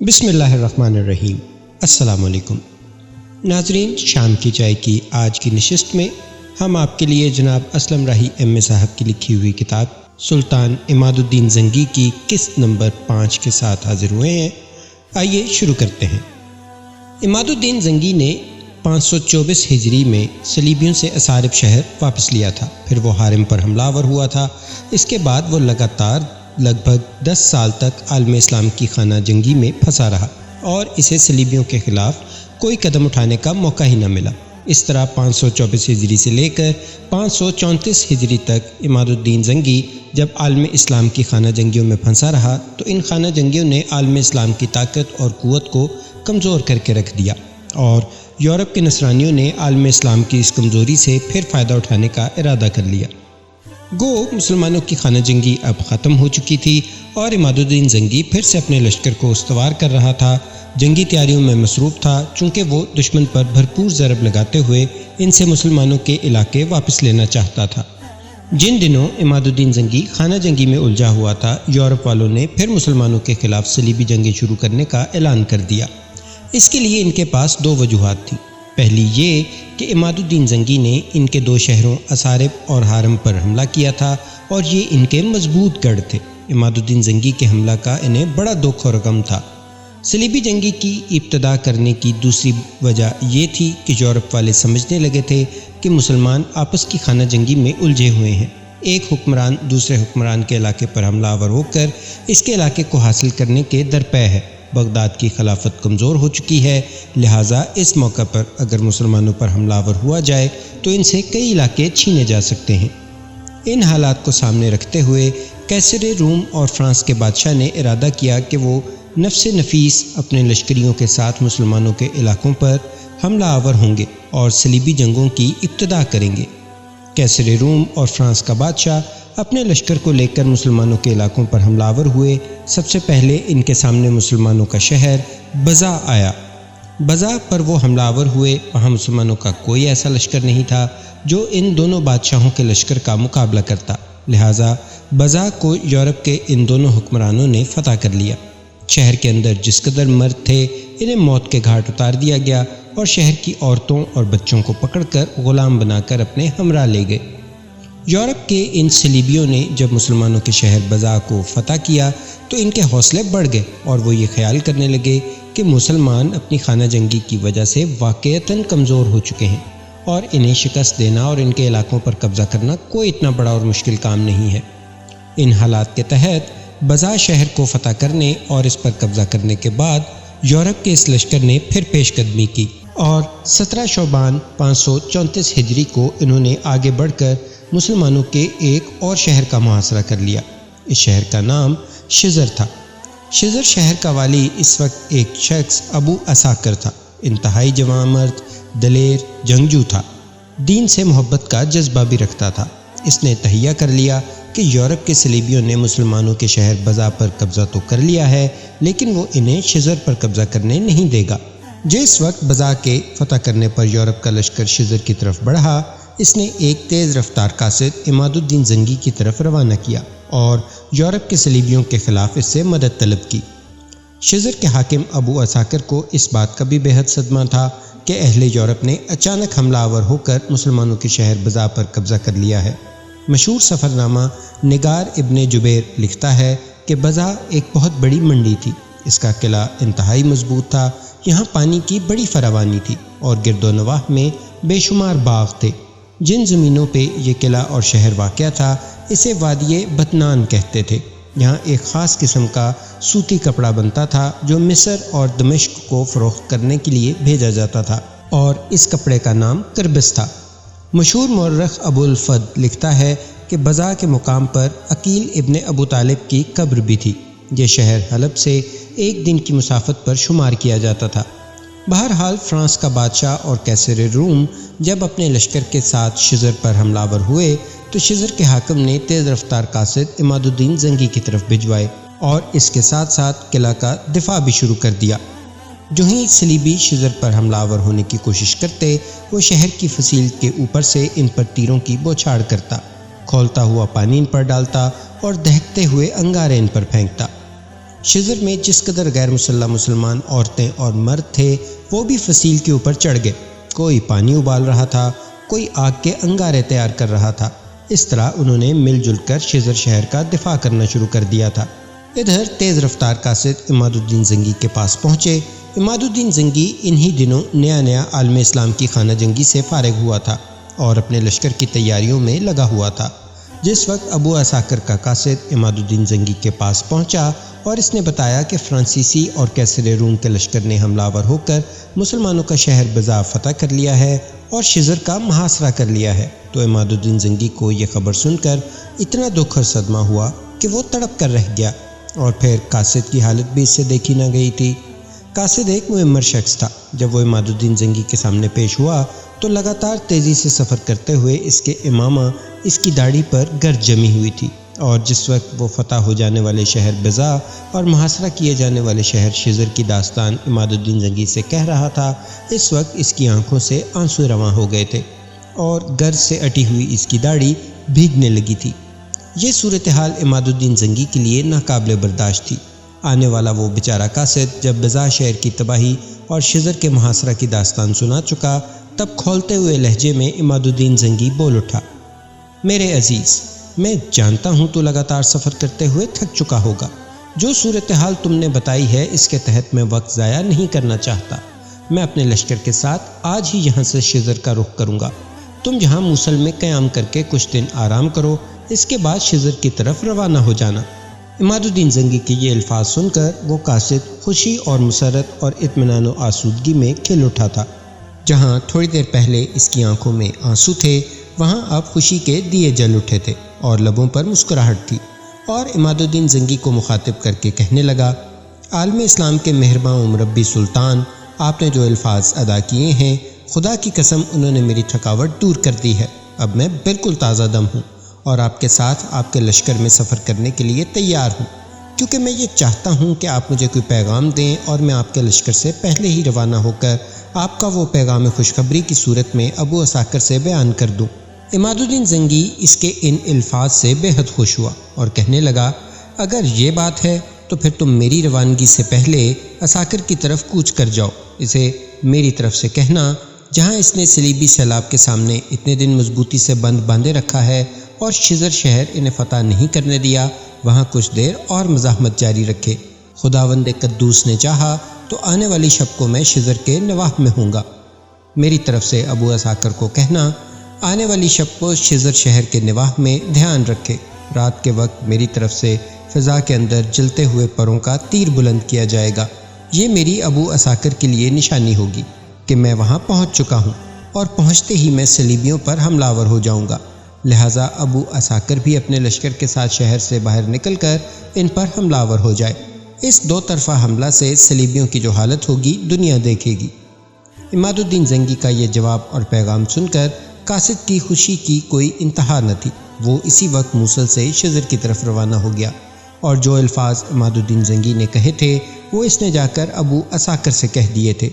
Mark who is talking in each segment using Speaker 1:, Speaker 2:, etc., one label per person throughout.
Speaker 1: بسم اللہ الرحمن الرحیم۔ السلام علیکم ناظرین، شام کی چائے کی آج کی نشست میں ہم آپ کے لیے جناب اسلم راہی ایم اے صاحب کی لکھی ہوئی کتاب سلطان عماد الدین زنگی کی قسط نمبر 5 کے ساتھ حاضر ہوئے ہیں۔ آئیے شروع کرتے ہیں۔ عماد الدین زنگی نے 524 ہجری میں صلیبیوں سے اسارب شہر واپس لیا تھا، پھر وہ حارم پر حملہ آور ہوا تھا۔ اس کے بعد وہ لگاتار لگ بھگ 10 سال تک عالم اسلام کی خانہ جنگی میں پھنسا رہا اور اسے صلیبیوں کے خلاف کوئی قدم اٹھانے کا موقع ہی نہ ملا۔ اس طرح 524 ہجری سے لے کر 534 ہجری تک عماد الدین زنگی جب عالم اسلام کی خانہ جنگیوں میں پھنسا رہا تو ان خانہ جنگیوں نے عالم اسلام کی طاقت اور قوت کو کمزور کر کے رکھ دیا اور یورپ کے نصرانیوں نے عالم اسلام کی اس کمزوری سے پھر فائدہ اٹھانے کا ارادہ کر لیا۔ گو مسلمانوں کی خانہ جنگی اب ختم ہو چکی تھی اور عماد الدین زنگی پھر سے اپنے لشکر کو استوار کر رہا تھا۔ جنگی تیاریوں میں مصروف تھا، چونکہ وہ دشمن پر بھرپور ضرب لگاتے ہوئے ان سے مسلمانوں کے علاقے واپس لینا چاہتا تھا۔ جن دنوں عماد الدین زنگی خانہ جنگی میں الجھا ہوا تھا، یورپ والوں نے پھر مسلمانوں کے خلاف صلیبی جنگیں شروع کرنے کا اعلان کر دیا۔ اس کے لیے ان کے پاس 2 وجوہات تھیں۔ پہلی یہ کہ عماد الدین زنگی نے ان کے 2 شہروں اسارب اور حارم پر حملہ کیا تھا اور یہ ان کے مضبوط گڑھ تھے۔ عماد الدین زنگی کے حملہ کا انہیں بڑا دکھ اور غم تھا۔ صلیبی جنگی کی ابتدا کرنے کی دوسری وجہ یہ تھی کہ یورپ والے سمجھنے لگے تھے کہ مسلمان آپس کی خانہ جنگی میں الجھے ہوئے ہیں۔ ایک حکمران دوسرے حکمران کے علاقے پر حملہ آور ہو کر اس کے علاقے کو حاصل کرنے کے درپے ہے۔ بغداد کی خلافت کمزور ہو چکی ہے، لہٰذا اس موقع پر اگر مسلمانوں پر حملہ آور ہوا جائے تو ان سے کئی علاقے چھینے جا سکتے ہیں۔ ان حالات کو سامنے رکھتے ہوئے قیصر روم اور فرانس کے بادشاہ نے ارادہ کیا کہ وہ نفس نفیس اپنے لشکریوں کے ساتھ مسلمانوں کے علاقوں پر حملہ آور ہوں گے اور صلیبی جنگوں کی ابتدا کریں گے۔ قیصر روم اور فرانس کا بادشاہ اپنے لشکر کو لے کر مسلمانوں کے علاقوں پر حملہ آور ہوئے۔ سب سے پہلے ان کے سامنے مسلمانوں کا شہر بزا آیا۔ بزا پر وہ حملہ آور ہوئے۔ وہاں مسلمانوں کا کوئی ایسا لشکر نہیں تھا جو ان دونوں بادشاہوں کے لشکر کا مقابلہ کرتا، لہٰذا بزا کو یورپ کے ان دونوں حکمرانوں نے فتح کر لیا۔ شہر کے اندر جس قدر مرد تھے انہیں موت کے گھاٹ اتار دیا گیا اور شہر کی عورتوں اور بچوں کو پکڑ کر غلام بنا کر اپنے ہمراہ لے گئے۔ یورپ کے ان صلیبیوں نے جب مسلمانوں کے شہر بزا کو فتح کیا تو ان کے حوصلے بڑھ گئے اور وہ یہ خیال کرنے لگے کہ مسلمان اپنی خانہ جنگی کی وجہ سے واقعتاً کمزور ہو چکے ہیں اور انہیں شکست دینا اور ان کے علاقوں پر قبضہ کرنا کوئی اتنا بڑا اور مشکل کام نہیں ہے۔ ان حالات کے تحت بزا شہر کو فتح کرنے اور اس پر قبضہ کرنے کے بعد یورپ کے اس لشکر نے پھر پیش قدمی کی اور 17 شعبان 534 ہجری کو انہوں نے آگے بڑھ کر مسلمانوں کے ایک اور شہر کا محاصرہ کر لیا۔ اس شہر کا نام شزر تھا۔ شزر شہر کا والی اس وقت ایک شخص ابو اساکر تھا۔ انتہائی جوان مرد، دلیر، جنگجو تھا، دین سے محبت کا جذبہ بھی رکھتا تھا۔ اس نے تہیہ کر لیا کہ یورپ کے صلیبیوں نے مسلمانوں کے شہر بزا پر قبضہ تو کر لیا ہے لیکن وہ انہیں شزر پر قبضہ کرنے نہیں دے گا۔ جس وقت بزا کے فتح کرنے پر یورپ کا لشکر شزر کی طرف بڑھا، اس نے ایک تیز رفتار قاصد عماد الدین زنگی کی طرف روانہ کیا اور یورپ کے صلیبیوں کے خلاف اس سے مدد طلب کی۔ شزر کے حاکم ابو اساکر کو اس بات کا بھی بے حد صدمہ تھا کہ اہل یورپ نے اچانک حملہ آور ہو کر مسلمانوں کے شہر بزا پر قبضہ کر لیا ہے۔ مشہور سفر نامہ نگار ابن جبیر لکھتا ہے کہ بزا ایک بہت بڑی منڈی تھی۔ اس کا قلعہ انتہائی مضبوط تھا، یہاں پانی کی بڑی فراوانی تھی اور گرد و نواح میں بے شمار باغ تھے۔ جن زمینوں پہ یہ قلعہ اور شہر واقع تھا اسے وادی بطنان کہتے تھے۔ یہاں ایک خاص قسم کا سوتی کپڑا بنتا تھا جو مصر اور دمشق کو فروخت کرنے کے لیے بھیجا جاتا تھا اور اس کپڑے کا نام کربس تھا۔ مشہور مورخ ابو الفضل لکھتا ہے کہ بزا کے مقام پر عقیل ابن ابو طالب کی قبر بھی تھی۔ یہ شہر حلب سے 1 دن کی مسافت پر شمار کیا جاتا تھا۔ بہرحال فرانس کا بادشاہ اور قیصر روم جب اپنے لشکر کے ساتھ شزر پر حملہ آور ہوئے تو شزر کے حاکم نے تیز رفتار قاصد عماد الدین زنگی کی طرف بھجوائے اور اس کے ساتھ ساتھ قلعہ کا دفاع بھی شروع کر دیا۔ جو ہی صلیبی شزر پر حملہ آور ہونے کی کوشش کرتے وہ شہر کی فصیل کے اوپر سے ان پر تیروں کی بوچھاڑ کرتا، کھولتا ہوا پانی ان پر ڈالتا اور دہکتے ہوئے انگارے ان پر پھینکتا۔ شزر میں جس قدر غیر مسلح مسلمان عورتیں اور مرد تھے وہ بھی فصیل کے اوپر چڑھ گئے۔ کوئی پانی ابال رہا تھا، کوئی آگ کے انگارے تیار کر رہا تھا۔ اس طرح انہوں نے مل جل کر شزر شہر کا دفاع کرنا شروع کر دیا تھا۔ ادھر تیز رفتار قاصد عماد الدین زنگی کے پاس پہنچے۔ عماد الدین زنگی انہی دنوں نیا عالم اسلام کی خانہ جنگی سے فارغ ہوا تھا اور اپنے لشکر کی تیاریوں میں لگا ہوا تھا۔ جس وقت ابو عساکر کا قاصد عماد الدین زنگی کے پاس پہنچا اور اس نے بتایا کہ فرانسیسی اور کیسر روم کے لشکر نے حملہ آور ہو کر مسلمانوں کا شہر بزا فتح کر لیا ہے اور شزر کا محاصرہ کر لیا ہے، تو عماد الدین زنگی کو یہ خبر سن کر اتنا دکھ اور صدمہ ہوا کہ وہ تڑپ کر رہ گیا، اور پھر قاصد کی حالت بھی اس سے دیکھی نہ گئی تھی۔ قاصد ایک معمر شخص تھا۔ جب وہ عماد الدین زنگی کے سامنے پیش ہوا تو لگاتار تیزی سے سفر کرتے ہوئے اس کے امامہ اس کی داڑھی پر گرد جمی ہوئی تھی، اور جس وقت وہ فتح ہو جانے والے شہر بزا اور محاصرہ کیے جانے والے شہر شزر کی داستان عماد الدین زنگی سے کہہ رہا تھا، اس وقت اس کی آنکھوں سے آنسو رواں ہو گئے تھے اور گرد سے اٹی ہوئی اس کی داڑھی بھیگنے لگی تھی۔ یہ صورتحال عماد الدین زنگی کے لیے ناقابل برداشت تھی۔ آنے والا وہ بیچارہ قاصد جب بزا شہر کی تباہی اور شزر کے محاصرہ کی داستان سنا چکا، تب کھولتے ہوئے لہجے میں عماد الدین زنگی بول اٹھا، میرے عزیز، میں جانتا ہوں تو لگاتار سفر کرتے ہوئے تھک چکا ہوگا۔ جو صورتحال تم نے بتائی ہے اس کے تحت میں وقت ضائع نہیں کرنا چاہتا۔ میں اپنے لشکر کے ساتھ آج ہی یہاں سے شزر کا رخ کروں گا۔ تم یہاں موصل میں قیام کر کے کچھ دن آرام کرو، اس کے بعد شزر کی طرف روانہ ہو جانا۔ عماد الدین زنگی کے یہ الفاظ سن کر وہ قاصد خوشی اور مسرت اور اطمینان و آسودگی میں کھل اٹھا تھا۔ جہاں تھوڑی دیر پہلے اس کی آنکھوں میں آنسو تھے، وہاں اب خوشی کے دیے جل اٹھے تھے اور لبوں پر مسکراہٹ تھی، اور عماد الدین زنگی کو مخاطب کر کے کہنے لگا، عالم اسلام کے مہرباں و مربی سلطان، آپ نے جو الفاظ ادا کیے ہیں، خدا کی قسم انہوں نے میری تھکاوٹ دور کر دی ہے۔ اب میں بالکل تازہ دم ہوں اور آپ کے ساتھ آپ کے لشکر میں سفر کرنے کے لیے تیار ہوں، کیونکہ میں یہ چاہتا ہوں کہ آپ مجھے کوئی پیغام دیں اور میں آپ کے لشکر سے پہلے ہی روانہ ہو کر آپ کا وہ پیغام خوشخبری کی صورت میں ابو عساکر سے بیان کر دوں۔ عماد الدین زنگی اس کے ان الفاظ سے بے حد خوش ہوا اور کہنے لگا، اگر یہ بات ہے تو پھر تم میری روانگی سے پہلے عساکر کی طرف کوچ کر جاؤ۔ اسے میری طرف سے کہنا، جہاں اس نے صلیبی سیلاب کے سامنے اتنے دن مضبوطی سے بند باندھے رکھا ہے اور شزر شہر انہیں فتح نہیں کرنے دیا، وہاں کچھ دیر اور مزاحمت جاری رکھے۔ خداوند قدوس نے چاہا تو آنے والی شب کو میں شزر کے نواح میں ہوں گا۔ میری طرف سے ابو عساکر کو کہنا، آنے والی شب کو شزر شہر کے نواح میں دھیان رکھے۔ رات کے وقت میری طرف سے فضا کے اندر جلتے ہوئے پروں کا تیر بلند کیا جائے گا۔ یہ میری ابو عساکر کے لیے نشانی ہوگی کہ میں وہاں پہنچ چکا ہوں، اور پہنچتے ہی میں صلیبیوں پر حملہ آور ہو جاؤں گا۔ لہٰذا ابو عساکر بھی اپنے لشکر کے ساتھ شہر سے باہر نکل کر ان پر حملہ آور ہو جائے۔ اس دو طرفہ حملہ سے صلیبیوں کی جو حالت ہوگی دنیا دیکھے گی۔ عماد الدین زنگی کا یہ جواب اور پیغام سن کر قاصد کی خوشی کی کوئی انتہا نہ تھی۔ وہ اسی وقت موصل سے شزر کی طرف روانہ ہو گیا، اور جو الفاظ عماد الدین زنگی نے کہے تھے وہ اس نے جا کر ابو عساکر سے کہہ دیے تھے۔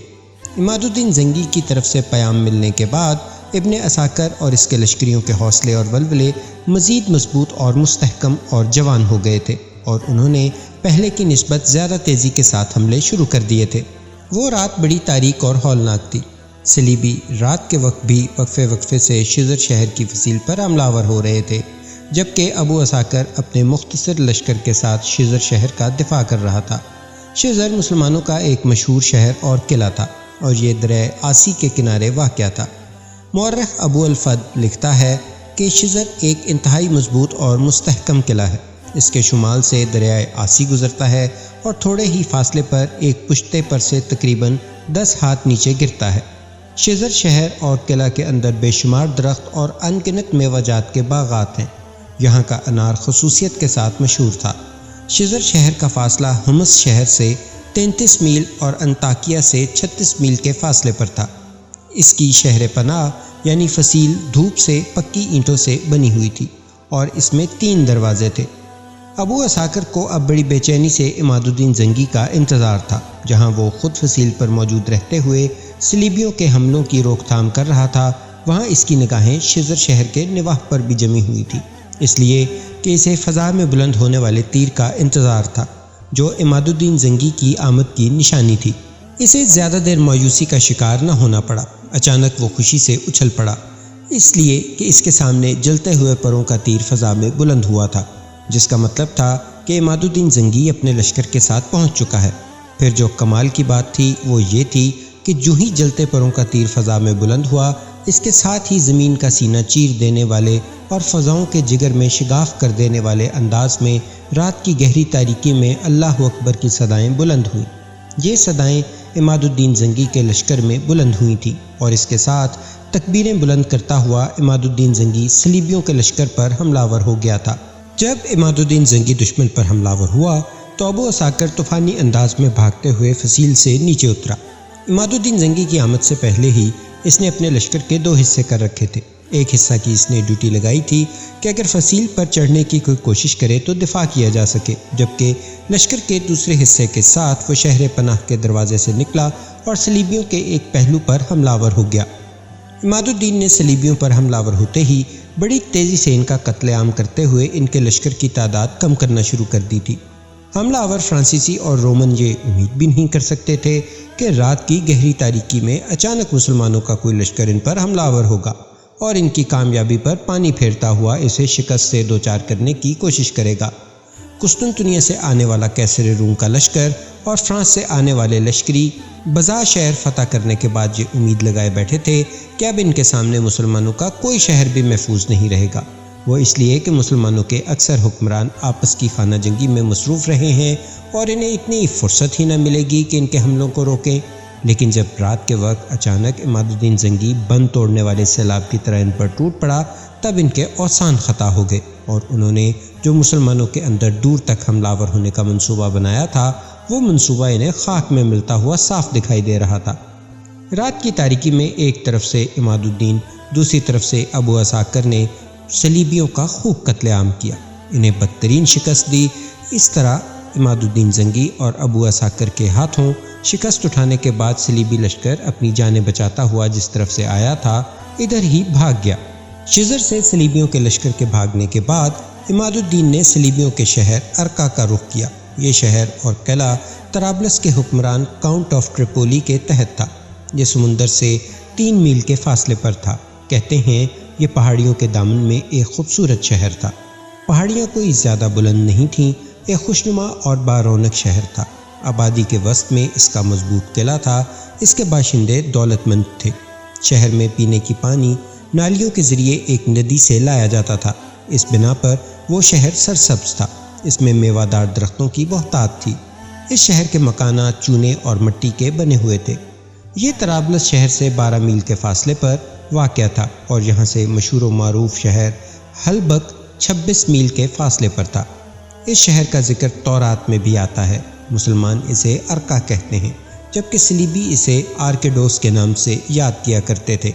Speaker 1: عماد الدین زنگی کی طرف سے پیام ملنے کے بعد ابن عساکر اور اس کے لشکریوں کے حوصلے اور ولولے مزید مضبوط اور مستحکم اور جوان ہو گئے تھے، اور انہوں نے پہلے کی نسبت زیادہ تیزی کے ساتھ حملے شروع کر دیے تھے۔ وہ رات بڑی تاریک اور ہولناک تھی۔ صلیبی رات کے وقت بھی وقفے وقفے سے شزر شہر کی فصیل پر حملہ آور ہو رہے تھے، جبکہ ابو عساکر اپنے مختصر لشکر کے ساتھ شزر شہر کا دفاع کر رہا تھا۔ شزر مسلمانوں کا ایک مشہور شہر اور قلعہ تھا، اور یہ دریائے آسی کے کنارے واقع تھا۔ مورخ ابو الفضل لکھتا ہے کہ شزر ایک انتہائی مضبوط اور مستحکم قلعہ ہے۔ اس کے شمال سے دریائے آسی گزرتا ہے اور تھوڑے ہی فاصلے پر ایک پشتے پر سے تقریباً 10 ہاتھ نیچے گرتا ہے۔ شزر شہر اور قلعہ کے اندر بے شمار درخت اور ان گنت میوہ جات کے باغات ہیں۔ یہاں کا انار خصوصیت کے ساتھ مشہور تھا۔ شزر شہر کا فاصلہ حمص شہر سے 33 میل اور انطاکیہ سے 36 میل کے فاصلے پر تھا۔ اس کی شہر پناہ یعنی فصیل دھوپ سے پکی اینٹوں سے بنی ہوئی تھی، اور اس میں 3 دروازے تھے۔ ابو عساکر کو اب بڑی بے چینی سے عماد الدین زنگی کا انتظار تھا۔ جہاں وہ خود فصیل پر موجود رہتے ہوئے صلیبیوں کے حملوں کی روک تھام کر رہا تھا، وہاں اس کی نگاہیں شزر شہر کے نواح پر بھی جمی ہوئی تھی، اس لیے کہ اسے فضا میں بلند ہونے والے تیر کا انتظار تھا۔ جو عماد الدین زنگی کی آمد کی نشانی تھی۔ اسے زیادہ دیر مایوسی کا شکار نہ ہونا پڑا۔ اچانک وہ خوشی سے اچھل پڑا، اس لیے کہ اس کے سامنے جلتے ہوئے پروں کا تیر فضا میں بلند ہوا تھا، جس کا مطلب تھا کہ عماد الدین زنگی اپنے لشکر کے ساتھ پہنچ چکا ہے۔ پھر جو کمال کی بات تھی وہ یہ تھی کہ جو ہی جلتے پروں کا تیر فضا میں بلند ہوا، اس کے ساتھ ہی زمین کا سینہ چیر دینے والے اور فضاؤں کے جگر میں شگاف کر دینے والے انداز میں رات کی گہری تاریکی میں اللہ اکبر کی صدائیں بلند ہوئیں۔ یہ صدائیں عماد الدین زنگی کے لشکر میں بلند ہوئی تھیں، اور اس کے ساتھ تکبیریں بلند کرتا ہوا عماد الدین زنگی صلیبیوں کے لشکر پر حملہ آور ہو گیا تھا۔ جب عماد الدین زنگی دشمن پر حملہ آور ہوا تو ابو عساکر طوفانی انداز میں بھاگتے ہوئے فصیل سے نیچے اترا۔ عماد الدین زنگی کی آمد سے پہلے ہی اس نے اپنے لشکر کے 2 حصے کر رکھے تھے۔ ایک حصہ کی اس نے ڈیوٹی لگائی تھی کہ اگر فصیل پر چڑھنے کی کوئی کوشش کرے تو دفاع کیا جا سکے، جبکہ لشکر کے دوسرے حصے کے ساتھ وہ شہر پناہ کے دروازے سے نکلا اور صلیبیوں کے ایک پہلو پر حملہ آور ہو گیا۔ عماد الدین نے صلیبیوں پر حملہ آور ہوتے ہی بڑی تیزی سے ان کا قتل عام کرتے ہوئے ان کے لشکر کی تعداد کم کرنا شروع کر دی تھی۔ حملہ آور فرانسیسی اور رومن یہ امید بھی نہیں کر سکتے تھے کہ رات کی گہری تاریکی میں اچانک مسلمانوں کا کوئی لشکر ان پر حملہ آور ہوگا اور ان کی کامیابی پر پانی پھیرتا ہوا اسے شکست سے دوچار کرنے کی کوشش کرے گا۔ قسطنطنیہ سے آنے والا کیسر روم کا لشکر اور فرانس سے آنے والے لشکری بزا شہر فتح کرنے کے بعد یہ امید لگائے بیٹھے تھے کہ اب ان کے سامنے مسلمانوں کا کوئی شہر بھی محفوظ نہیں رہے گا۔ وہ اس لیے کہ مسلمانوں کے اکثر حکمران آپس کی خانہ جنگی میں مصروف رہے ہیں اور انہیں اتنی فرصت ہی نہ ملے گی کہ ان کے حملوں کو روکیں۔ لیکن جب رات کے وقت اچانک عماد الدین زنگی بند توڑنے والے سیلاب کی طرح ان پر ٹوٹ پڑا، تب ان کے اوسان خطا ہو گئے، اور انہوں نے جو مسلمانوں کے اندر دور تک حملہ آور ہونے کا منصوبہ بنایا تھا وہ منصوبہ انہیں خاک میں ملتا ہوا صاف دکھائی دے رہا تھا۔ رات کی تاریکی میں ایک طرف سے عماد الدین، دوسری طرف سے ابو عساکر نے صلیبیوں کا خوب قتل عام کیا، انہیں بدترین شکست دی۔ اس طرح عماد الدین زنگی اور ابو عساکر کے ہاتھوں شکست اٹھانے کے بعد صلیبی لشکر اپنی جانیں بچاتا ہوا جس طرف سے آیا تھا ادھر ہی بھاگ گیا۔ شزر سے صلیبیوں کے لشکر کے بھاگنے کے بعد عماد الدین نے صلیبیوں کے شہر ارکا کا رخ کیا۔ یہ شہر اور قلعہ طرابلس کے حکمران کاؤنٹ آف ٹریپولی کے تحت تھا۔ یہ سمندر سے 3 میل کے فاصلے پر تھا۔ کہتے ہیں یہ پہاڑیوں کے دامن میں ایک خوبصورت شہر تھا۔ پہاڑیاں کوئی زیادہ بلند نہیں تھیں، ایک خوشنما اور بارونق شہر تھا۔ آبادی کے وسط میں اس کا مضبوط قلعہ تھا، اس کے باشندے دولت مند تھے۔ شہر میں پینے کی پانی نالیوں کے ذریعے ایک ندی سے لایا جاتا تھا۔ اس بنا پر وہ شہر سرسبز تھا، اس میں میوہ دار درختوں کی بہتات تھی۔ اس شہر کے مکانات چونے اور مٹی کے بنے ہوئے تھے۔ یہ طرابلس شہر سے 12 میل کے فاصلے پر واقع تھا، اور یہاں سے مشہور و معروف شہر حلبک 26 میل کے فاصلے پر تھا۔ اس شہر کا ذکر تورات میں بھی آتا ہے۔ مسلمان اسے ارکا کہتے ہیں، جبکہ صلیبی اسے آرکیڈوس کے نام سے یاد کیا کرتے تھے۔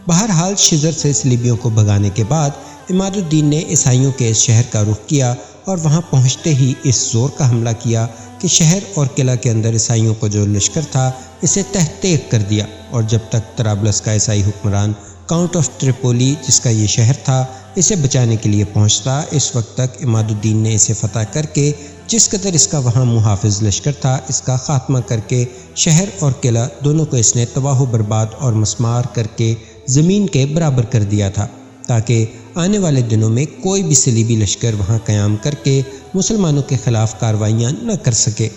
Speaker 1: بہرحال شزر سے صلیبیوں کو بھگانے کے بعد عماد الدین نے عیسائیوں کے اس شہر کا رخ کیا اور وہاں پہنچتے ہی اس زور کا حملہ کیا کہ شہر اور قلعہ کے اندر عیسائیوں کو جو لشکر تھا اسے تحت کر دیا، اور جب تک طرابلس کا عیسائی حکمران کاؤنٹ آف ٹریپولی جس کا یہ شہر تھا اسے بچانے کے لیے پہنچتا، اس وقت تک عماد الدین نے اسے فتح کر کے جس قدر اس کا وہاں محافظ لشکر تھا اس کا خاتمہ کر کے شہر اور قلعہ دونوں کو اس نے تباہ و برباد اور مسمار کر کے زمین کے برابر کر دیا تھا، تاکہ آنے والے دنوں میں کوئی بھی صلیبی لشکر وہاں قیام کر کے مسلمانوں کے خلاف کارروائیاں نہ کر سکے۔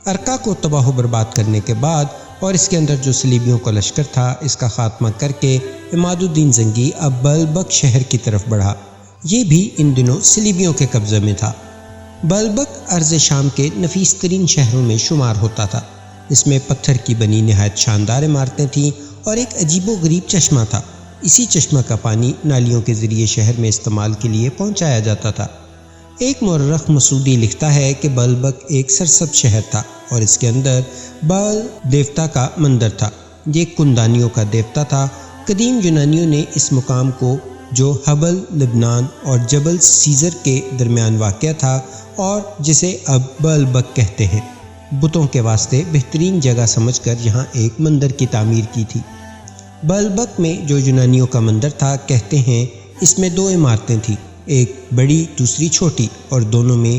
Speaker 1: ارکا کو تباہ و برباد کرنے کے بعد اور اس کے اندر جو صلیبیوں کا لشکر تھا اس کا خاتمہ کر کے عماد الدین زنگی اب بلبک شہر کی طرف بڑھا۔ یہ بھی ان دنوں صلیبیوں کے قبضے میں تھا۔ بلبک ارض شام کے نفیس ترین شہروں میں شمار ہوتا تھا۔ اس میں پتھر کی بنی نہایت شاندار عمارتیں تھیں اور ایک عجیب و غریب چشمہ تھا۔ اسی چشمہ کا پانی نالیوں کے ذریعے شہر میں استعمال کے لیے پہنچایا جاتا تھا۔ ایک مورخ مسعودی لکھتا ہے کہ بلبک ایک سرسبز شہر تھا اور اس کے اندر بال دیوتا کا مندر تھا۔ یہ کندانیوں کا دیوتا تھا۔ قدیم یونانیوں نے اس مقام کو جو حبل لبنان اور جبل سیزر کے درمیان واقع تھا اور جسے اب بلبک کہتے ہیں، بتوں کے واسطے بہترین جگہ سمجھ کر یہاں ایک مندر کی تعمیر کی تھی۔ بلبک میں جو یونانیوں کا مندر تھا، کہتے ہیں اس میں 2 عمارتیں تھیں، ایک بڑی دوسری چھوٹی، اور دونوں میں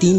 Speaker 1: 3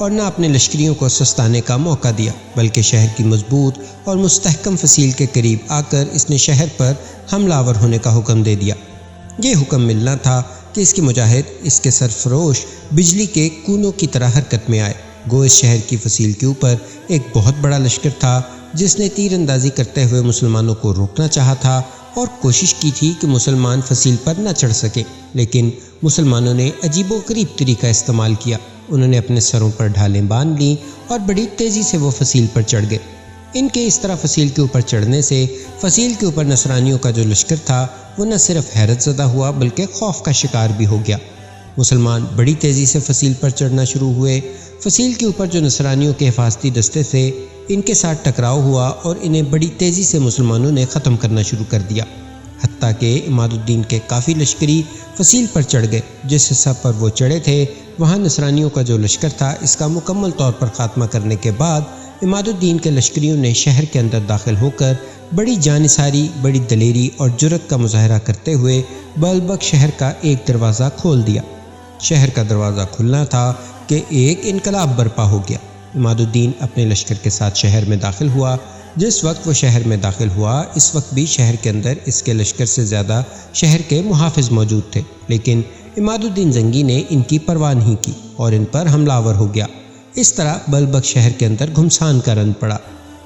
Speaker 1: اور نہ اپنے لشکریوں کو سستانے کا موقع دیا، بلکہ شہر کی مضبوط اور مستحکم فصیل کے قریب آ کر اس نے شہر پر حملہ آور ہونے کا حکم دے دیا۔ یہ حکم ملنا تھا کہ اس کے مجاہد اس کے سرفروش بجلی کے کونوں کی طرح حرکت میں آئے۔ گو اس شہر کی فصیل کے اوپر ایک بہت بڑا لشکر تھا جس نے تیر اندازی کرتے ہوئے مسلمانوں کو روکنا چاہا تھا اور کوشش کی تھی کہ مسلمان فصیل پر نہ چڑھ سکیں، لیکن مسلمانوں نے عجیب و غریب طریقہ استعمال کیا۔ انہوں نے اپنے سروں پر ڈھالیں باندھ لیں اور بڑی تیزی سے وہ فصیل پر چڑھ گئے۔ ان کے اس طرح فصیل کے اوپر چڑھنے سے فصیل کے اوپر نصرانیوں کا جو لشکر تھا وہ نہ صرف حیرت زدہ ہوا بلکہ خوف کا شکار بھی ہو گیا۔ مسلمان بڑی تیزی سے فصیل پر چڑھنا شروع ہوئے۔ فصیل کے اوپر جو نصرانیوں کے حفاظتی دستے تھے ان کے ساتھ ٹکراؤ ہوا اور انہیں بڑی تیزی سے مسلمانوں نے ختم کرنا شروع کر دیا، حتیٰ کہ عماد الدین کے کافی لشکری فصیل پر چڑھ گئے۔ جس حصہ پر وہ چڑھے تھے وہاں نصرانیوں کا جو لشکر تھا اس کا مکمل طور پر خاتمہ کرنے کے بعد عماد الدین کے لشکریوں نے شہر کے اندر داخل ہو کر بڑی جانثاری، بڑی دلیری اور جرأت کا مظاہرہ کرتے ہوئے بلبک شہر کا ایک دروازہ کھول دیا۔ شہر کا دروازہ کھلنا تھا کہ ایک انقلاب برپا ہو گیا۔ عماد الدین اپنے لشکر کے ساتھ شہر میں داخل ہوا۔ جس وقت وہ شہر میں داخل ہوا اس وقت بھی شہر کے اندر اس کے لشکر سے زیادہ شہر کے محافظ موجود تھے، لیکن عماد الدین زنگی نے ان کی پرواہ نہیں کی اور ان پر حملہ آور ہو گیا۔ اس طرح بلبک شہر کے اندر گھمسان کا رن پڑا۔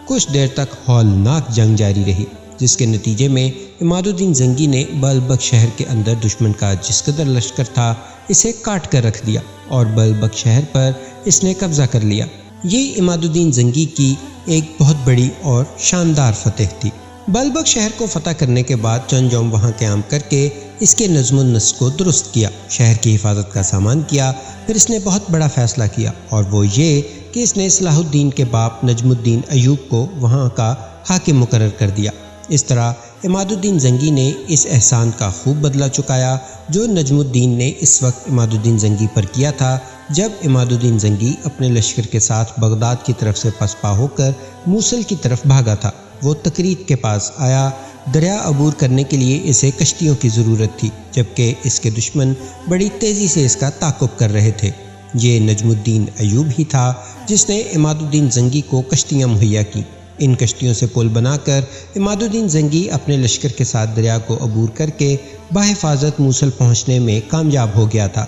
Speaker 1: کچھ دیر تک ہولناک جنگ جاری رہی، جس کے نتیجے میں عماد الدین زنگی نے بلبک شہر کے اندر دشمن کا جس قدر لشکر تھا اسے کاٹ کر رکھ دیا اور بلبک شہر پر اس نے قبضہ کر لیا۔ یہ عماد الدین زنگی کی ایک بہت بڑی اور شاندار فتح تھی۔ بلبک شہر کو فتح کرنے کے بعد چند یوم وہاں قیام کر کے اس کے نظم و نسق کو درست کیا، شہر کی حفاظت کا سامان کیا۔ پھر اس نے بہت بڑا فیصلہ کیا اور وہ یہ کہ اس نے صلاح الدین کے باپ نجم الدین ایوب کو وہاں کا حاکم مقرر کر دیا۔ اس طرح عماد الدین زنگی نے اس احسان کا خوب بدلہ چکایا جو نجم الدین نے اس وقت عماد الدین زنگی پر کیا تھا جب عماد الدین زنگی اپنے لشکر کے ساتھ بغداد کی طرف سے پسپا ہو کر موصل کی طرف بھاگا تھا۔ وہ تکریت کے پاس آیا۔ دریا عبور کرنے کے لیے اسے کشتیوں کی ضرورت تھی، جبکہ اس کے دشمن بڑی تیزی سے اس کا تعاقب کر رہے تھے۔ یہ نجم الدین ایوب ہی تھا جس نے عماد الدین زنگی کو کشتیاں مہیا کی۔ ان کشتیوں سے پل بنا کر عماد الدین زنگی اپنے لشکر کے ساتھ دریا کو عبور کر کے بحفاظت موصل پہنچنے میں کامیاب ہو گیا تھا۔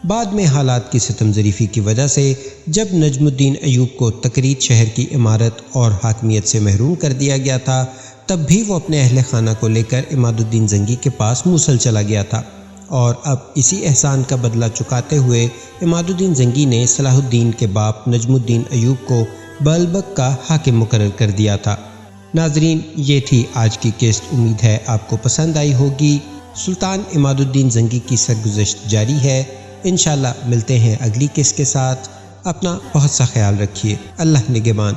Speaker 1: بعد میں حالات کی ستم ظریفی کی وجہ سے جب نجم الدین ایوب کو تکریت شہر کی عمارت اور حاکمیت سے محروم کر دیا گیا تھا، تب بھی وہ اپنے اہل خانہ کو لے کر عماد الدین زنگی کے پاس موصل چلا گیا تھا، اور اب اسی احسان کا بدلہ چکاتے ہوئے عماد الدین زنگی نے صلاح الدین کے باپ نجم الدین ایوب کو بلبک کا حاکم مقرر کر دیا تھا۔ ناظرین، یہ تھی آج کی قسط۔ امید ہے آپ کو پسند آئی ہوگی۔ سلطان عماد الدین زنگی کی سرگزشت جاری ہے۔ انشاءاللہ ملتے ہیں اگلی قسط کے ساتھ۔ اپنا بہت سا خیال رکھیے۔ اللہ نگہبان۔